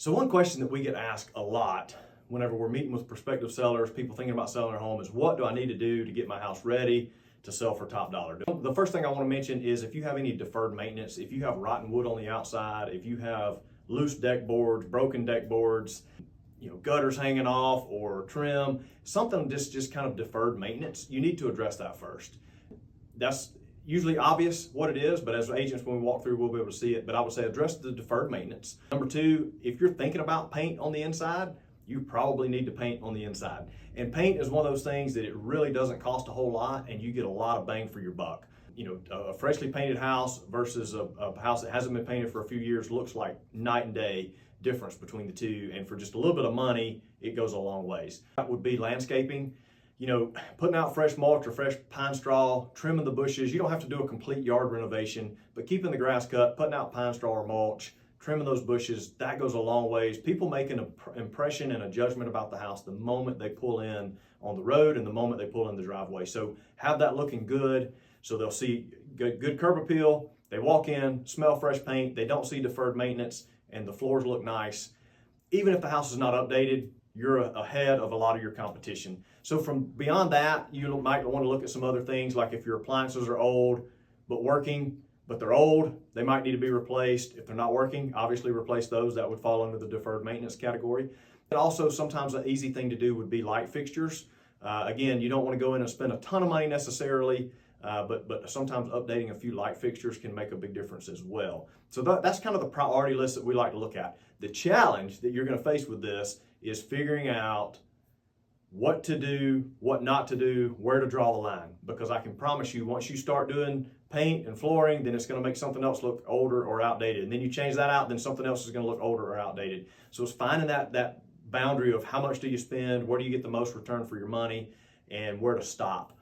So one question that we get asked a lot whenever we're meeting with prospective sellers, people thinking about selling their home, is what do I need to do to get my house ready to sell for top dollar? The first thing I want to mention is if you have any deferred maintenance, if you have rotten wood on the outside, if you have loose deck boards, broken deck boards, gutters hanging off or trim, something just kind of deferred maintenance, you need to address that first. That's usually obvious what it is, but as agents, when we walk through, we'll be able to see it. But I would say address the deferred maintenance. Number two, if you're thinking about paint on the inside, you probably need to paint on the inside. And paint is one of those things that it really doesn't cost a whole lot, and you get a lot of bang for your buck. A freshly painted house versus a house that hasn't been painted for a few years looks like night and day difference between the two. And for just a little bit of money, it goes a long ways. That would be landscaping. Putting out fresh mulch or fresh pine straw, trimming the bushes. You don't have to do a complete yard renovation, but keeping the grass cut, putting out pine straw or mulch, trimming those bushes, that goes a long ways. People make an impression and a judgment about the house the moment they pull in on the road and the moment they pull in the driveway. So have that looking good, so they'll see good curb appeal. They walk in, smell fresh paint, they don't see deferred maintenance, and the floors look nice. Even if the house is not updated, you're ahead of a lot of your competition. So from beyond that, you might want to look at some other things, like if your appliances are old but working, but they're old, they might need to be replaced. If they're not working, obviously replace those. That would fall under the deferred maintenance category. And also sometimes an easy thing to do would be light fixtures. Again, you don't want to go in and spend a ton of money necessarily, but sometimes updating a few light fixtures can make a big difference as well. So that's kind of the priority list that we like to look at. The challenge that you're going to face with this is figuring out what to do, what not to do, where to draw the line. Because I can promise you, once you start doing paint and flooring, then it's going to make something else look older or outdated. And then you change that out, then something else is going to look older or outdated. So it's finding that boundary of how much do you spend, where do you get the most return for your money, and where to stop.